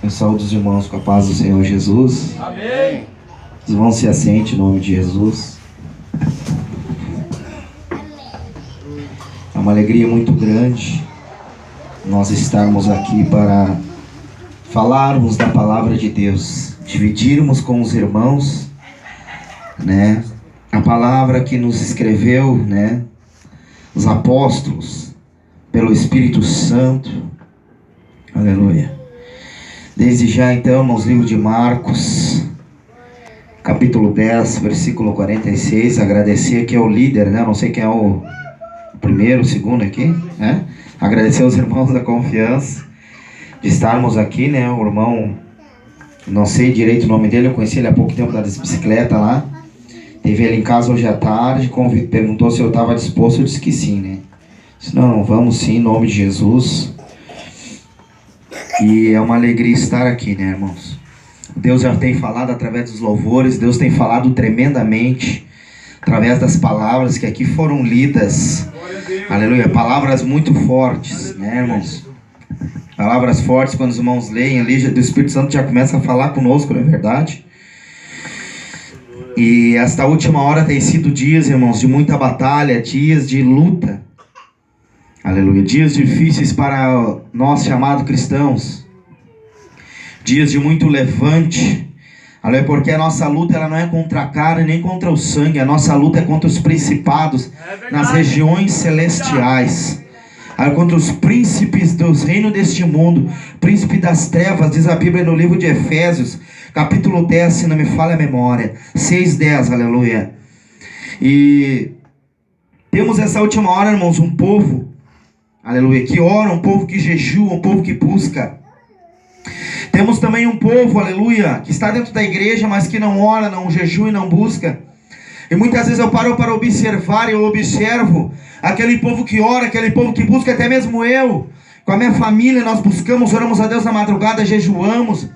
Eu saúdo os irmãos com a paz do Senhor Jesus. Amém. Os irmãos se assentem em nome de Jesus. É uma alegria muito grande nós estarmos aqui para falarmos da palavra de Deus, dividirmos com os irmãos, né, a palavra que nos escreveu, né, os apóstolos, pelo Espírito Santo. Aleluia. Desde já então, nos livros de Marcos, capítulo 10, versículo 46, agradecer que é o líder, né? Não sei quem é o primeiro, o segundo aqui, né? Agradecer aos irmãos da confiança de estarmos aqui, né? O irmão, não sei direito o nome dele, eu conheci ele há pouco tempo da bicicleta lá. Teve ele em casa hoje à tarde, perguntou se eu estava disposto, eu disse que sim, né? Disse, não, vamos sim, em nome de Jesus. E é uma alegria estar aqui, né, irmãos? Deus já tem falado através dos louvores, Deus tem falado tremendamente através das palavras que aqui foram lidas. Aleluia, palavras muito fortes, né, irmãos? Palavras fortes, quando os irmãos leem ali, o Espírito Santo já começa a falar conosco, não é verdade? E esta última hora tem sido dias, irmãos, de muita batalha, dias de luta. Aleluia, dias difíceis para nós chamados cristãos, dias de muito levante, aleluia, porque a nossa luta ela não é contra a carne nem contra o sangue, a nossa luta é contra os principados nas regiões celestiais, contra os príncipes dos reinos deste mundo, príncipe das trevas, diz a Bíblia no livro de Efésios, capítulo 10, se não me falha a memória, 6:10, aleluia. E temos essa última hora, irmãos, um povo, aleluia, que ora, um povo que jejua, um povo que busca. Temos também um povo, aleluia, que está dentro da igreja, mas que não ora, não jejua e não busca. E muitas vezes eu paro para observar, e eu observo aquele povo que ora, aquele povo que busca, até mesmo eu, com a minha família, nós buscamos, oramos a Deus na madrugada, jejuamos.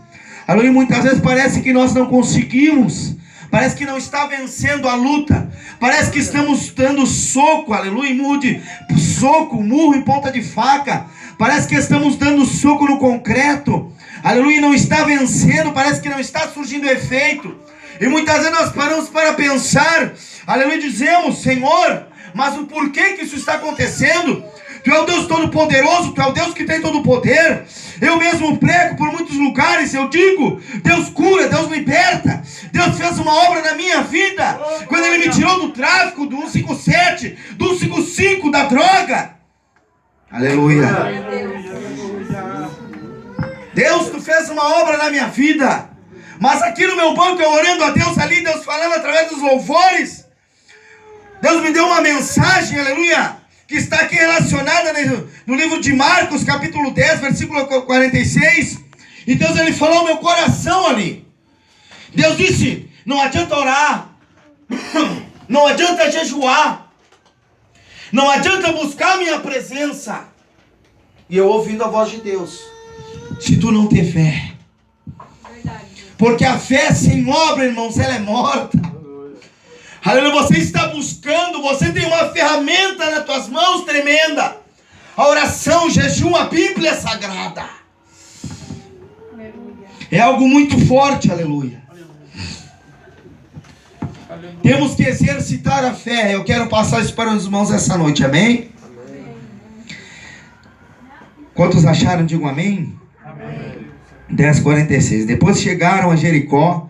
Aleluia, e muitas vezes parece que nós não conseguimos, parece que não está vencendo a luta, parece que estamos dando soco, aleluia, murro em ponta de faca, parece que estamos dando soco no concreto, aleluia, não está vencendo, parece que não está surgindo efeito. E muitas vezes nós paramos para pensar, aleluia, dizemos, Senhor, mas o porquê que isso está acontecendo? Tu é o Deus Todo-Poderoso, Tu é o Deus que tem todo o poder. Eu mesmo prego por muitos lugares, eu digo, Deus cura, Deus liberta. Deus fez uma obra na minha vida, quando Ele me tirou do tráfico, do 157, do 155, da droga. Aleluia. Deus, Tu fez uma obra na minha vida. Mas aqui no meu banco, eu orando a Deus ali, Deus falando através dos louvores, Deus me deu uma mensagem, aleluia, que está aqui relacionada no livro de Marcos, capítulo 10, versículo 46. E Deus, Ele falou ao meu coração ali. Deus disse, não adianta orar, não adianta jejuar, não adianta buscar a minha presença. E eu ouvindo a voz de Deus, se tu não ter fé. Porque a fé sem obra, irmãos, ela é morta. Aleluia, você está buscando, você tem uma ferramenta nas tuas mãos tremenda. A oração, o jejum, a Bíblia sagrada. É algo muito forte, aleluia. Temos que exercitar a fé. Eu quero passar isso para os irmãos essa noite, amém? Quantos acharam, digam amém? 10:46. Depois chegaram a Jericó,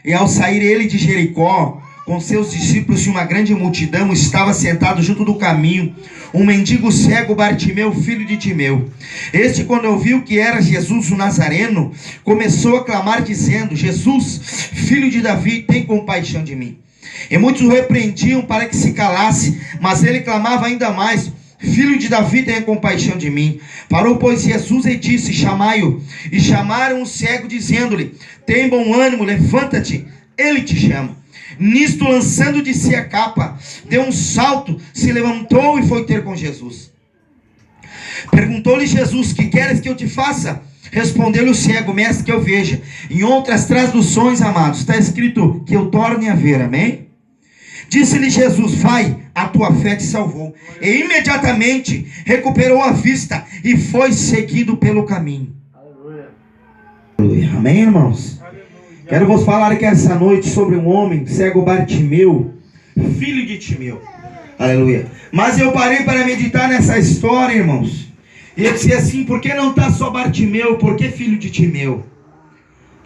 e ao sair ele de Jericó, com seus discípulos e uma grande multidão, estava sentado junto do caminho um mendigo cego, Bartimeu, filho de Timeu. Este, quando ouviu que era Jesus o Nazareno, começou a clamar dizendo, Jesus, filho de Davi, tem compaixão de mim. E muitos o repreendiam para que se calasse, mas ele clamava ainda mais, Filho de Davi, tenha compaixão de mim. Parou, pois, Jesus e disse, chamai-o. E chamaram o cego, dizendo-lhe, tem bom ânimo, levanta-te, ele te chama. Nisto, lançando de si a capa, deu um salto, se levantou e foi ter com Jesus. Perguntou-lhe Jesus, que queres que eu te faça? Respondeu-lhe o cego, mestre, que eu veja. Em outras traduções, amados, está escrito que eu torne a ver, amém? Disse-lhe Jesus, vai, a tua fé te salvou. E imediatamente recuperou a vista e foi seguido pelo caminho. Amém, irmãos? Quero vos falar que essa noite sobre um homem cego, Bartimeu, filho de Timeu. Aleluia. Mas eu parei para meditar nessa história, irmãos. E eu disse assim, por que não está só Bartimeu? Por que filho de Timeu?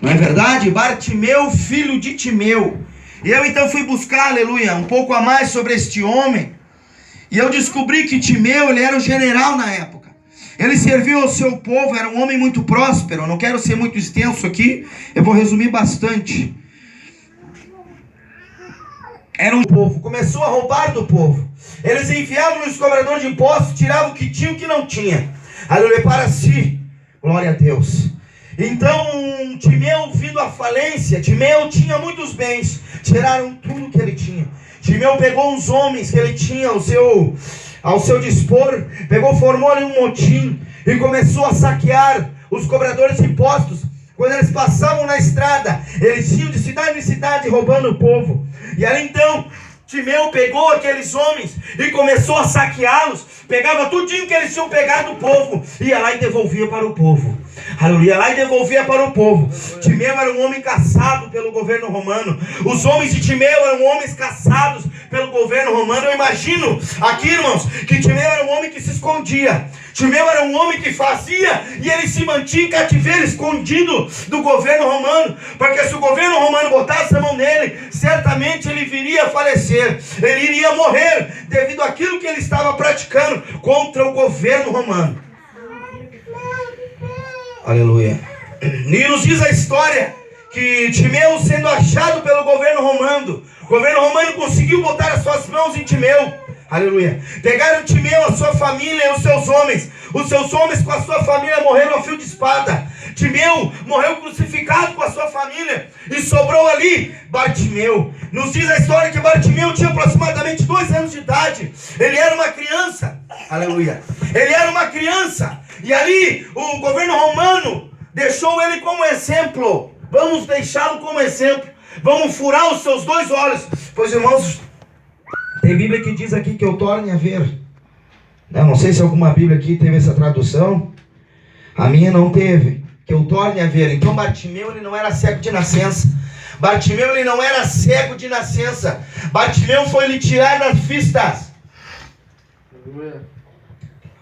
Não é verdade? Bartimeu, filho de Timeu. E eu então fui buscar, aleluia, um pouco a mais sobre este homem. E eu descobri que Timeu, ele era o general na época. Ele serviu ao seu povo, era um homem muito próspero. Eu não quero ser muito extenso aqui, eu vou resumir bastante. Era um povo, começou a roubar do povo. Eles enfiavam nos cobradores de impostos, tiravam o que tinha e o que não tinha. Aleluia, para si. Glória a Deus. Então, Timeu, vindo à falência, Timeu tinha muitos bens. Tiraram tudo que ele tinha. Timeu pegou uns homens que ele tinha ao seu dispor, pegou, formou ali um motim e começou a saquear os cobradores de impostos. Quando eles passavam na estrada, eles iam de cidade em cidade roubando o povo. E ali então, Timeu pegou aqueles homens e começou a saqueá-los. Pegava tudinho que eles tinham pegado do povo, ia lá e devolvia para o povo. Aleluia, ia lá e devolvia para o povo. Timeu era um homem caçado pelo governo romano. Os homens de Timeu eram homens caçados pelo governo romano. Eu imagino aqui, irmãos, que Timeu era um homem que se escondia. Timeu era um homem que fazia e ele se mantinha em cativeiro, escondido do governo romano, porque se o governo romano botasse a mão nele, certamente ele viria a falecer, ele iria morrer devido àquilo que ele estava praticando contra o governo romano. Aleluia. E nos diz a história que Timeu, sendo achado pelo governo romano, o governo romano conseguiu botar as suas mãos em Timeu. Aleluia. Pegaram Timeu, a sua família e os seus homens. Os seus homens com a sua família morreram a fio de espada. Timeu morreu crucificado com a sua família. E sobrou ali Bartimeu. Nos diz a história que Bartimeu tinha aproximadamente 2 anos de idade. Ele era uma criança. Aleluia. Ele era uma criança. E ali o governo romano deixou ele como exemplo. Vamos deixá-lo como exemplo. Vamos furar os seus 2 olhos. Pois, irmãos, tem Bíblia que diz aqui que eu torne a ver. Eu não sei se alguma Bíblia aqui teve essa tradução. A minha não teve. Que eu torne a ver. Então Bartimeu, ele não era cego de nascença. Bartimeu, ele não era cego de nascença. Bartimeu foi lhe tirar das vistas.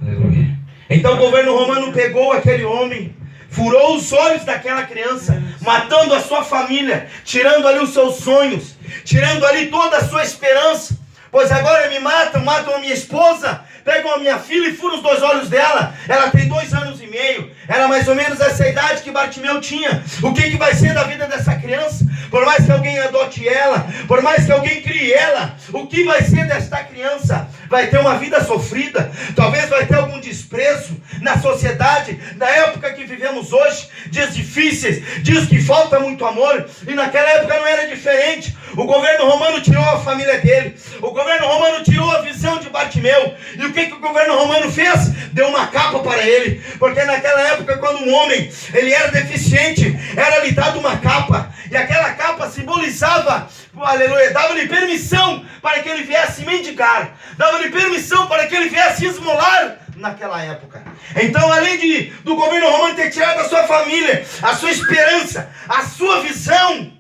Aleluia. Então o governo romano pegou aquele homem, furou os olhos daquela criança, matando a sua família, tirando ali os seus sonhos, tirando ali toda a sua esperança. Pois agora me matam a minha esposa, pegam a minha filha e furam os 2 olhos dela. Ela tem 2 anos e meio. Era mais ou menos essa idade que Bartimeu tinha. O que vai ser da vida dessa criança? Por mais que alguém adote ela, por mais que alguém crie ela, o que vai ser desta criança? Vai ter uma vida sofrida, talvez vai ter algum desprezo na sociedade, na época que vivemos hoje, dias difíceis, dias que falta muito amor, e naquela época não era diferente. O governo romano tirou a família dele, o governo romano tirou a visão de Bartimeu, e o que o governo romano fez? Deu uma capa para ele, porque naquela época, quando um homem ele era deficiente, era lhe dado uma capa, e aquela capa simbolizava, aleluia, dava-lhe permissão para que ele viesse mendigar, dava-lhe permissão para que ele viesse esmolar naquela época. Então, além do governo romano ter tirado a sua família, a sua esperança, a sua visão,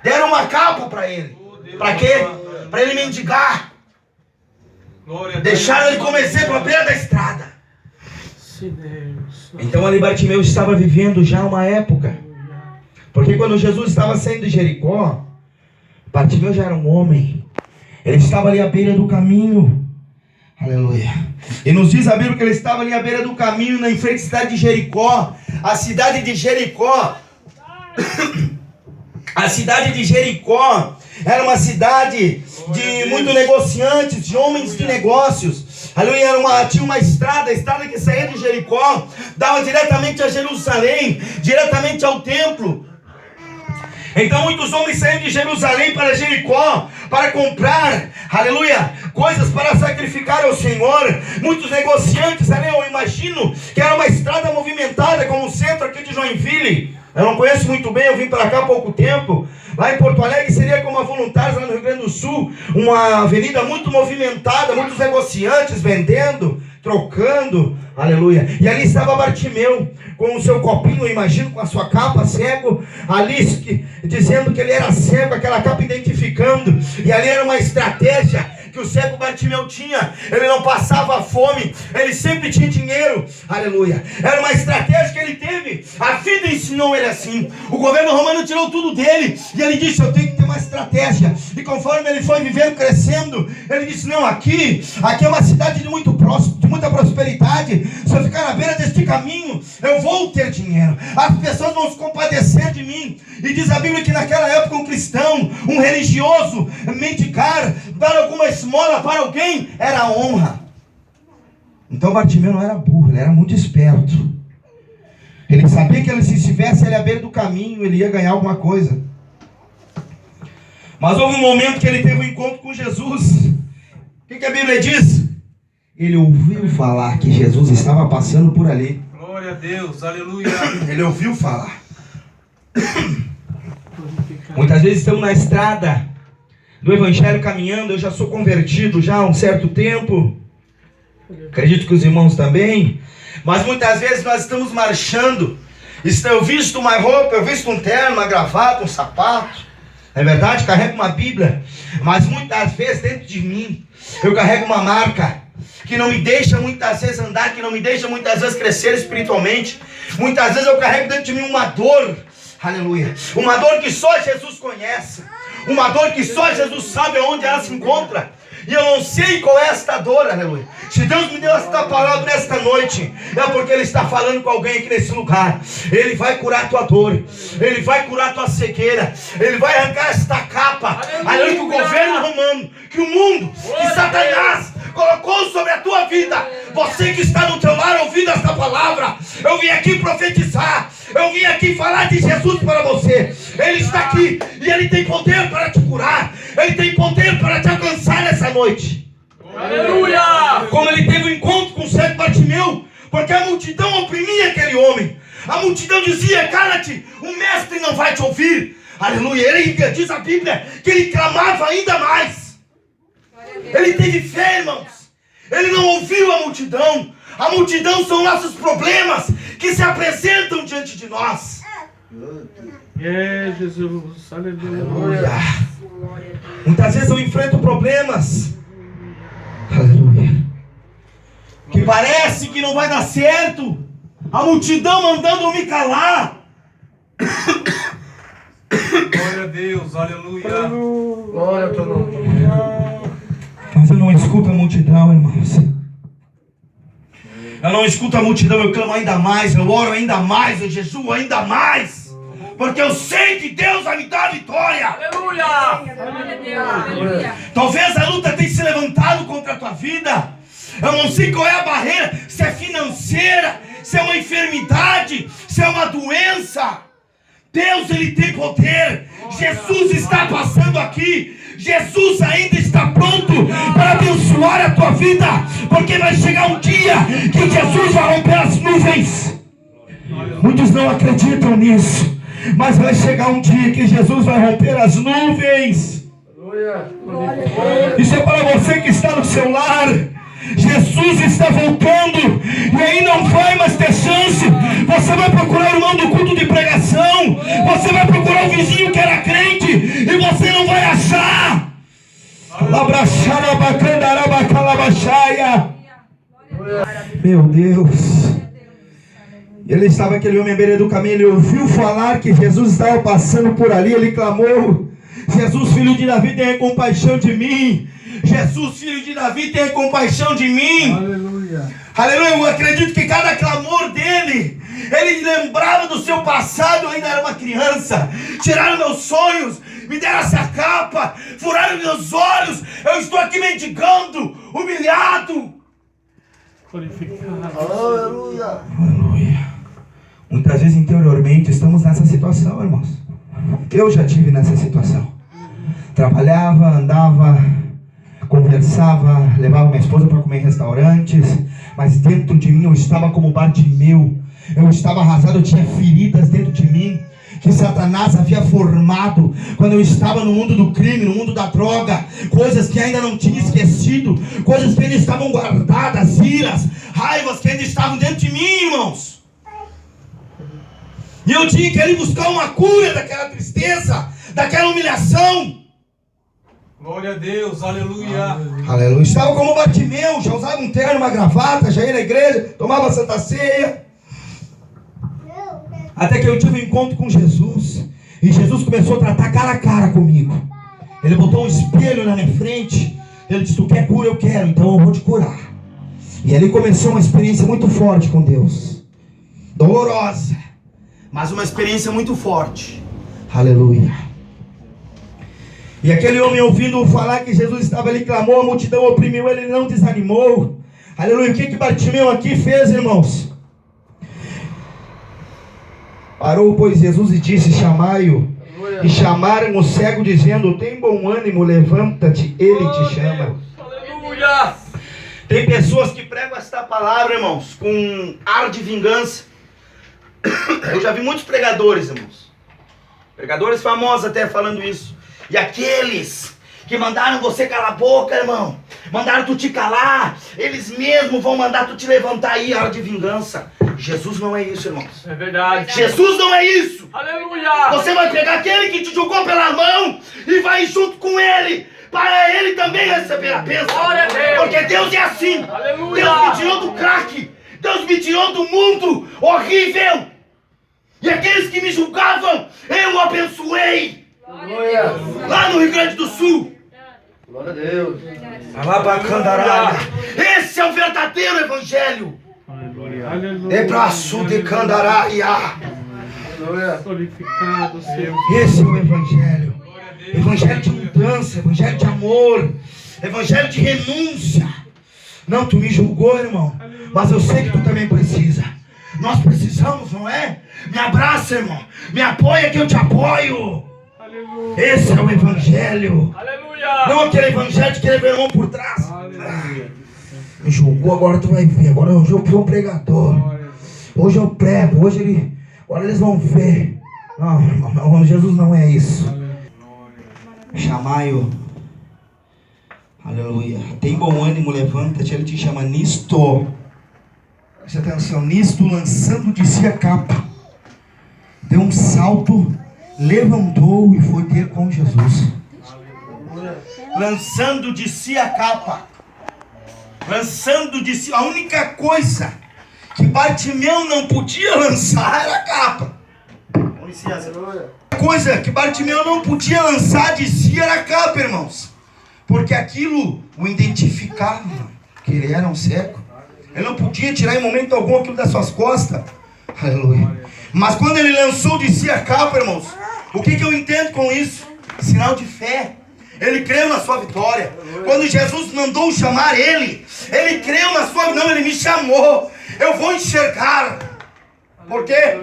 deram uma capa para ele. Para quê? Para ele mendigar. Deixaram ele como exemplo à beira da estrada. Então ali Bartimeu estava vivendo já uma época. Porque quando Jesus estava saindo de Jericó, Bartimeu já era um homem. Ele estava ali à beira do caminho. Aleluia. E nos diz a Bíblia que ele estava ali à beira do caminho, na frente da cidade de Jericó. A cidade de Jericó. A cidade de Jericó era uma cidade de muitos negociantes, de homens de negócios. Aleluia, tinha uma estrada, a estrada que saía de Jericó, dava diretamente a Jerusalém, diretamente ao templo. Então muitos homens saíram de Jerusalém para Jericó, para comprar, aleluia, coisas para sacrificar ao Senhor. Muitos negociantes, ali eu imagino que era uma estrada movimentada, como o centro aqui de Joinville. Eu não conheço muito bem, eu vim para cá há pouco tempo. Lá em Porto Alegre seria como a Voluntários, lá no Rio Grande do Sul, uma avenida muito movimentada, muitos negociantes vendendo, que trocando, aleluia. E ali estava Bartimeu, com o seu copinho, eu imagino, com a sua capa, cego, ali dizendo que ele era cego, aquela capa identificando, e ali era uma estratégia que o cego Bartimeu tinha. Ele não passava fome, ele sempre tinha dinheiro, aleluia. Era uma estratégia que ele teve, a vida ensinou ele assim. O governo romano tirou tudo dele, e ele disse, eu tenho que ter uma estratégia. E conforme ele foi vivendo, crescendo, ele disse, não, aqui é uma cidade de muita prosperidade. Se eu ficar na beira deste caminho, eu vou ter dinheiro, as pessoas vão se compadecer de mim. E diz a Bíblia que naquela época um cristão, um religioso, mendigar, dar alguma esmola para alguém, era honra. Então Bartimeu não era burro, ele era muito esperto. Ele sabia que se estivesse ali à beira do caminho, ele ia ganhar alguma coisa. Mas houve um momento que ele teve um encontro com Jesus. O que a Bíblia diz? Ele ouviu falar que Jesus estava passando por ali. Glória a Deus, aleluia. Ele ouviu falar. Muitas vezes estamos na estrada do Evangelho caminhando. Eu já sou convertido já há um certo tempo. Acredito que os irmãos também. Mas muitas vezes nós estamos marchando. Eu visto uma roupa, eu visto um terno, uma gravata, um sapato. É verdade? Carrego uma Bíblia. Mas muitas vezes dentro de mim eu carrego uma marca que não me deixa muitas vezes andar, que não me deixa muitas vezes crescer espiritualmente. Muitas vezes eu carrego dentro de mim uma dor, aleluia, uma dor que só Jesus conhece, uma dor que só Jesus sabe onde ela se encontra. E eu não sei qual é esta dor, aleluia. Se Deus me deu esta palavra nesta noite, é porque Ele está falando com alguém aqui nesse lugar. Ele vai curar a tua dor, Ele vai curar a tua cegueira, Ele vai arrancar esta capa, aleluia, que o governo romano, que o mundo, que Satanás colocou sobre a tua vida. Você que está no teu lar ouvindo esta palavra, eu vim aqui profetizar, eu vim aqui falar de Jesus para você. Ele está aqui e Ele tem poder para te curar, Ele tem poder para te alcançar nessa noite. Aleluia! Como Ele teve um encontro com o cego Bartimeu, porque a multidão oprimia aquele homem. A multidão dizia, cala-te, o mestre não vai te ouvir. Aleluia. Ele diz a Bíblia que ele clamava ainda mais. Ele teve fé, irmãos. Ele não ouviu a multidão. A multidão são nossos problemas que se apresentam diante de nós. É, Jesus, aleluia. Aleluia. Muitas vezes eu enfrento problemas, aleluia, que parece que não vai dar certo. A multidão mandando me calar. Glória a Deus, aleluia. Glória ao teu nome. Mas eu não escuto a multidão, irmãos. Eu não escuto a multidão, eu clamo ainda mais, eu oro ainda mais, eu jejuo ainda mais. Porque eu sei que Deus vai me dar a vitória. Aleluia. Talvez a luta tenha se levantado contra a tua vida. Eu não sei qual é a barreira, se é financeira, se é uma enfermidade, se é uma doença. Deus, Ele tem poder. Jesus está passando aqui. Jesus ainda está pronto para abençoar a tua vida, porque vai chegar um dia que Jesus vai romper as nuvens. Muitos não acreditam nisso, mas vai chegar um dia que Jesus vai romper as nuvens. Isso é para você que está no seu lar. Jesus está voltando e aí não vai mais ter chance. Você vai procurar o irmão do culto de pregação, você vai procurar o vizinho que era crente e você não vai achar. Meu Deus. Ele estava, aquele homem à beira do caminho, ele ouviu falar que Jesus estava passando por ali, ele clamou: Jesus, filho de Davi, tenha compaixão de mim. Jesus, filho de Davi, tenha compaixão de mim. Aleluia. Aleluia. Eu acredito que cada clamor dele, ele lembrava do seu passado. Eu ainda era uma criança, tiraram meus sonhos, me deram essa capa, furaram meus olhos, eu estou aqui mendigando, humilhado. Aleluia. Aleluia. Muitas vezes interiormente estamos nessa situação, irmãos. Eu já tive nessa situação. Trabalhava, andava, conversava, levava minha esposa para comer em restaurantes, mas dentro de mim eu estava como Bartimeu. Eu estava arrasado, eu tinha feridas dentro de mim. que Satanás havia formado quando eu estava no mundo do crime, no mundo da droga, coisas que ainda não tinha esquecido, coisas que ainda estavam guardadas, iras, raivas que ainda estavam dentro de mim, irmãos. E eu tinha que ir buscar uma cura daquela tristeza, daquela humilhação. Glória a Deus, aleluia. Aleluia. Estava como Bartimeu, já usava um terno, uma gravata, já ia na igreja, tomava Santa Ceia. Até que eu tive um encontro com Jesus. E Jesus começou a tratar cara a cara comigo. Ele botou um espelho na minha frente. Ele disse: tu quer cura? Eu quero, então eu vou te curar. E ali começou uma experiência muito forte com Deus. Dolorosa, mas uma experiência muito forte. Aleluia. E aquele homem, ouvindo falar que Jesus estava ali, clamou, a multidão oprimiu ele, não desanimou. Aleluia. O que Bartimeu aqui fez, irmãos? Parou, pois, Jesus e disse: chamai-o. E chamaram o cego, dizendo: tem bom ânimo, levanta-te, ele te chama. Aleluia. Tem pessoas que pregam esta palavra, irmãos, com ar de vingança. Eu já vi muitos pregadores, irmãos, pregadores famosos até falando isso. E aqueles que mandaram você calar a boca, irmão, mandaram tu te calar, eles mesmos vão mandar tu te levantar aí, ar de vingança. Jesus não é isso, irmãos. É verdade. Jesus não é isso. Aleluia. Você vai pegar aquele que te jogou pela mão e vai junto com ele, para ele também receber a bênção. Glória a Deus. Porque Deus é assim. Aleluia. Deus me tirou do crack. Deus me tirou do mundo horrível. E aqueles que me julgavam, eu abençoei. Glória. Lá no Rio Grande do Sul. Glória a Deus. Esse é o verdadeiro evangelho. Aleluia. É braço de Candaraia. Glória. Glorificado seja. Esse é o evangelho. Evangelho de mudança, evangelho de amor, evangelho de renúncia. Não, tu me julgou, irmão, mas eu sei que tu também precisa. Nós precisamos, não é? Me abraça, irmão. Me apoia que eu te apoio. Aleluia. Esse é o evangelho. Aleluia. Não aquele evangelho de querer ver irmão por trás. Aleluia. Me julgou, agora tu vai ver. Agora hoje eu sou um pregador. Hoje eu prego, agora eles vão ver. Não, Jesus não é isso. Chamai-o. Aleluia. Tem bom ânimo, levanta-te. Ele te chama nisto. Preste atenção. Nisto, lançando de si a capa, deu um salto, levantou e foi ter com Jesus. Lançando de si a capa. Lançando de si. A única coisa que Bartimeu não podia lançar era a capa. Com licença. A coisa que Bartimeu não podia lançar de si era a capa, irmãos. Porque aquilo o identificava, que ele era um cego. Ele não podia tirar em momento algum aquilo das suas costas. Aleluia. Mas quando ele lançou de si a capa, irmãos, o que eu entendo com isso? Sinal de fé. Ele creu na sua vitória. Quando Jesus mandou chamar ele creu na sua vitória. Não, ele me chamou. Eu vou enxergar. Por quê?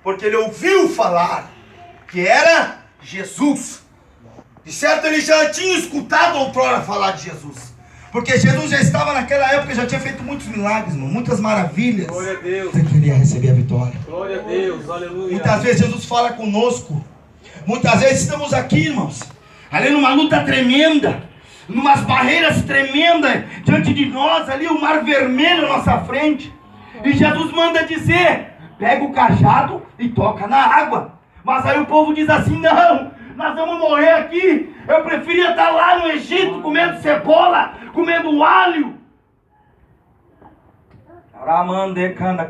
Porque ele ouviu falar que era Jesus. De certo, ele já tinha escutado outrora falar de Jesus. Porque Jesus já estava naquela época, já tinha feito muitos milagres, irmão, muitas maravilhas. Glória a Deus. Você queria receber a vitória. Glória a Deus. Aleluia. Muitas vezes Jesus fala conosco. Muitas vezes estamos aqui, irmãos, ali numa luta tremenda, numas barreiras tremendas diante de nós, ali o mar vermelho à nossa frente. E Jesus manda dizer: pega o cajado e toca na água. Mas aí o povo diz assim: não, nós vamos morrer aqui. Eu preferia estar lá no Egito comendo cebola, comendo alho.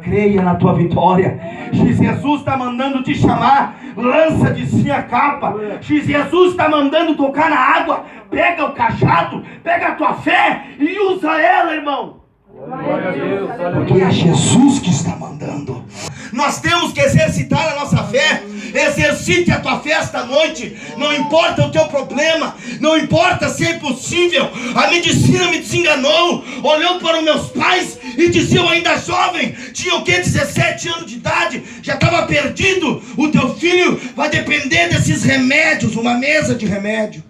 Creia na tua vitória. Jesus está mandando te chamar. Lança de si a capa. Jesus está mandando tocar na água. Pega o cajado, pega a tua fé e usa ela, irmão. Glória a Deus. Porque é Jesus que está mandando. Nós temos que exercitar a nossa fé. Exercite a tua fé esta noite. Não importa o teu problema, não importa se é impossível. A medicina me desenganou. Olhou para os meus pais e dizia: eu ainda jovem, tinha o que? 17 anos de idade, já estava perdido. O teu filho vai depender desses remédios, uma mesa de remédio.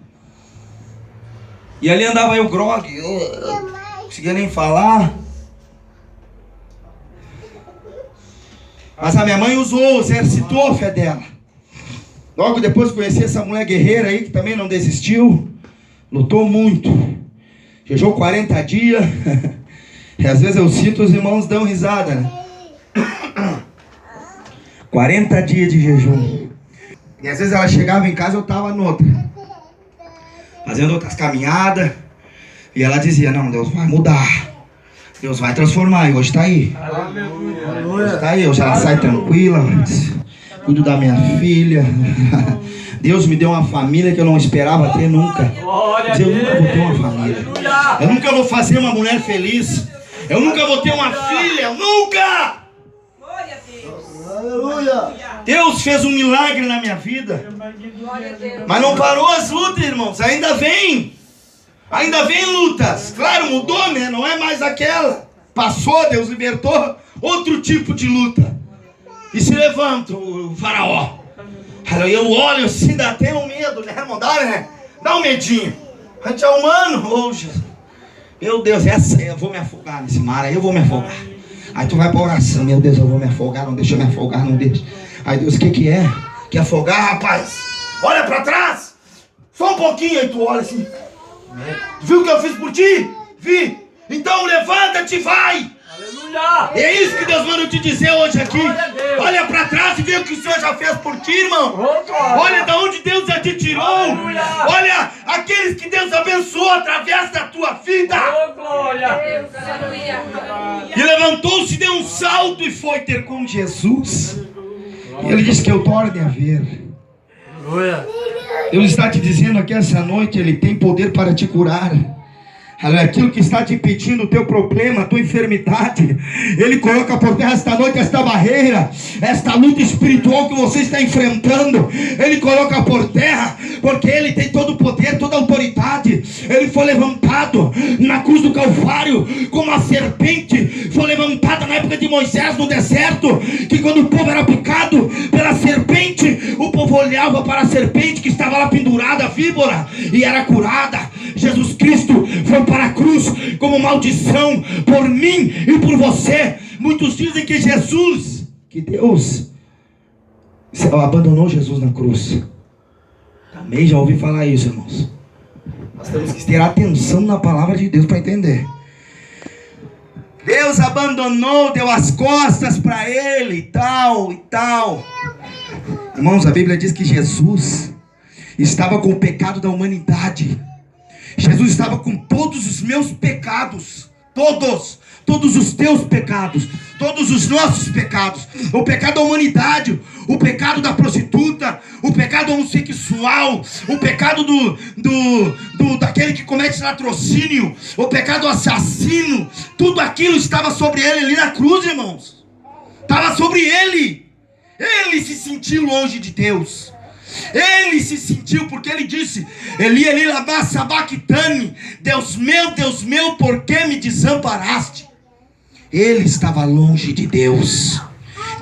E ali andava eu grogue, não conseguia nem falar. Mas a minha mãe usou, exercitou a fé dela. Logo depois conheci essa mulher guerreira aí, que também não desistiu. Lutou muito. Jejuou 40 dias. E às vezes eu sinto os irmãos dão risada, né? 40 dias de jejum. E às vezes ela chegava em casa, eu estava noutra, fazendo outras caminhadas. E ela dizia, não, Deus vai mudar. Deus vai transformar. E hoje está aí. Hoje está aí. Hoje ela sai tranquila. Cuido da minha filha. Deus me deu uma família que eu não esperava ter nunca. Mas eu nunca vou ter uma família. Eu nunca vou fazer uma mulher feliz. Eu nunca vou ter uma filha. Eu nunca! Aleluia. Deus fez um milagre na minha vida. Mas não parou as lutas, irmãos. Ainda vem. Ainda vem lutas. Claro, mudou, né? Não é mais aquela. Passou, Deus libertou. Outro tipo de luta. E se levanta o faraó. Eu olho assim, dá até um medo, né, irmão? Dá, né? Dá um medinho. A gente é humano. Oh, Jesus. Meu Deus, eu vou me afogar nesse mar aí, eu vou me afogar. Aí tu vai pra oração, meu Deus, eu vou me afogar, não deixa eu me afogar, não deixa. Aí Deus, o que é? Quer afogar, rapaz? Olha pra trás! Só um pouquinho, aí tu olha assim. Viu o que eu fiz por ti? Vi! Então levanta-te e vai! Aleluia! É isso que Deus manda eu te dizer hoje aqui. Olha pra trás e vê o que o Senhor já fez por ti, irmão. Olha de onde Deus já te tirou. Aleluia. Olha aqueles que Deus abençoou através da tua vida. Oh, glória! E levantou-se, deu um salto e foi ter com Jesus. E ele disse que eu torne a ver. Deus está te dizendo aqui essa noite, Ele tem poder para te curar. Aquilo que está te impedindo, o teu problema, a tua enfermidade, Ele coloca por terra esta noite, esta barreira, esta luta espiritual que você está enfrentando. Ele coloca por terra, porque Ele tem todo o poder, toda a autoridade. Ele foi levantado na cruz do Calvário como a serpente foi levantada na época de Moisés no deserto, que quando o povo era picado pela serpente, o povo olhava para a serpente que estava lá pendurada, a víbora, e era curada. Jesus Cristo foi para a cruz como maldição por mim e por você. Muitos dizem que Deus abandonou Jesus na cruz. Também já ouvi falar isso, irmãos. Nós temos que ter atenção na palavra de Deus para entender. Deus abandonou, deu as costas para ele e tal e tal. Irmãos, a Bíblia diz que Jesus estava com o pecado da humanidade. Jesus estava com todos os meus pecados, todos os teus pecados, todos os nossos pecados, o pecado da humanidade, o pecado da prostituta, o pecado homossexual, o pecado daquele que comete latrocínio, o pecado assassino, tudo aquilo estava sobre ele ali na cruz, irmãos. Estava sobre ele. Ele se sentiu longe de Deus. Ele se sentiu, porque ele disse: Eli, Eli, lama sabachthani, Deus meu, por que me desamparaste? Ele estava longe de Deus.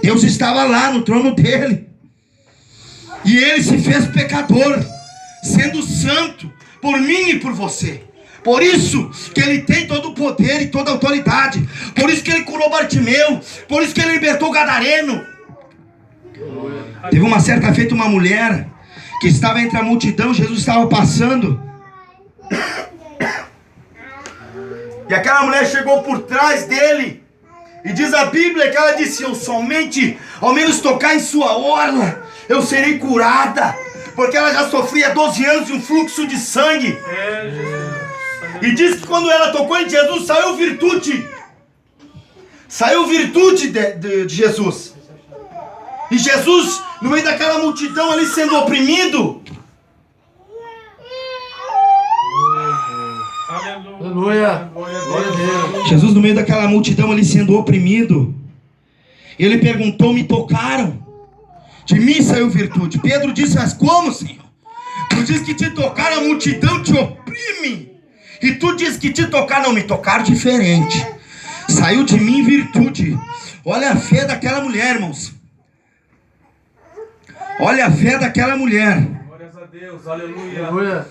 Deus estava lá no trono dele. E ele se fez pecador, sendo santo, por mim e por você. Por isso que ele tem todo o poder e toda a autoridade. Por isso que ele curou Bartimeu. Por isso que ele libertou o gadareno. Teve uma certa feita uma mulher que estava entre a multidão, Jesus estava passando. E aquela mulher chegou por trás dele. E diz a Bíblia que ela disse: eu somente, ao menos tocar em sua orla, eu serei curada. Porque ela já sofria 12 anos de um fluxo de sangue. E diz que quando ela tocou em Jesus, saiu virtude. Saiu virtude de Jesus. E Jesus, no meio daquela multidão ali sendo oprimido. Aleluia. Glória a Deus. Jesus no meio daquela multidão ali sendo oprimido. Ele perguntou: me tocaram? De mim saiu virtude. Pedro disse: mas como, Senhor? Tu diz que te tocaram, a multidão te oprime. E tu diz que te tocaram. Não, me tocaram diferente. Saiu de mim virtude. Olha a fé daquela mulher, irmãos. Olha a fé daquela mulher. Glórias a Deus, aleluia.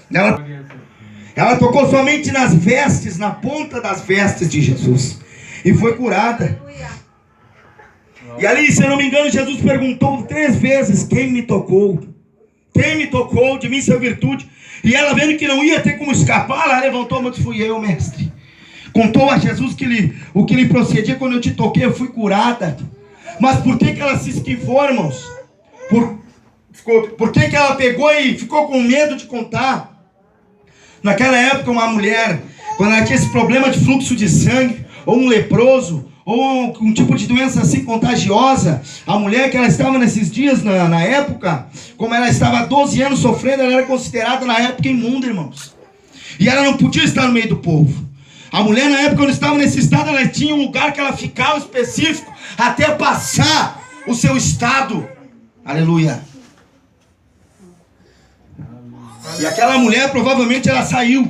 Ela tocou somente nas vestes, na ponta das vestes de Jesus, e foi curada. E ali, se eu não me engano, Jesus perguntou 3 vezes: quem me tocou? Quem me tocou? De mim sua virtude. E ela, vendo que não ia ter como escapar, ela levantou a mão e disse: fui eu, mestre. Contou a Jesus o que lhe procedia: quando eu te toquei, eu fui curada. Mas por que ela se esquivou, irmãos? Por que ela pegou e ficou com medo de contar? Naquela época, uma mulher, quando ela tinha esse problema de fluxo de sangue, ou um leproso, ou um tipo de doença assim contagiosa, a mulher que ela estava nesses dias, na época, como ela estava há 12 anos sofrendo, ela era considerada na época imunda, irmãos. E ela não podia estar no meio do povo. A mulher, na época, quando estava nesse estado, ela tinha um lugar que ela ficava específico até passar o seu estado. Aleluia. E aquela mulher, provavelmente, ela saiu.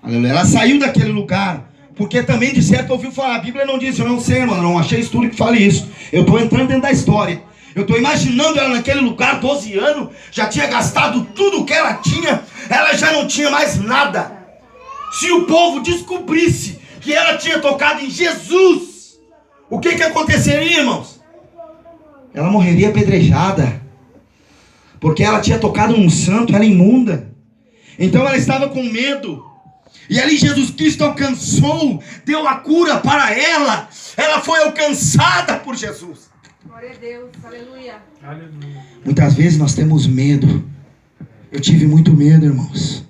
Aleluia. Ela saiu daquele lugar. Porque também, de certo, ouviu falar. A Bíblia não diz, eu não sei, mano, não achei estudo que fale isso. Eu estou entrando dentro da história. Eu estou imaginando ela naquele lugar, 12 anos, já tinha gastado tudo o que ela tinha, ela já não tinha mais nada. Se o povo descobrisse que ela tinha tocado em Jesus, o que aconteceria, irmãos? Ela morreria apedrejada, porque ela tinha tocado num santo, ela imunda. Então ela estava com medo. E ali Jesus Cristo alcançou, deu a cura para ela. Ela foi alcançada por Jesus. Glória a Deus, aleluia. Muitas vezes nós temos medo. Eu tive muito medo, irmãos.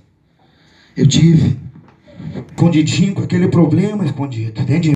Eu tive escondidinho com aquele problema escondido, entende?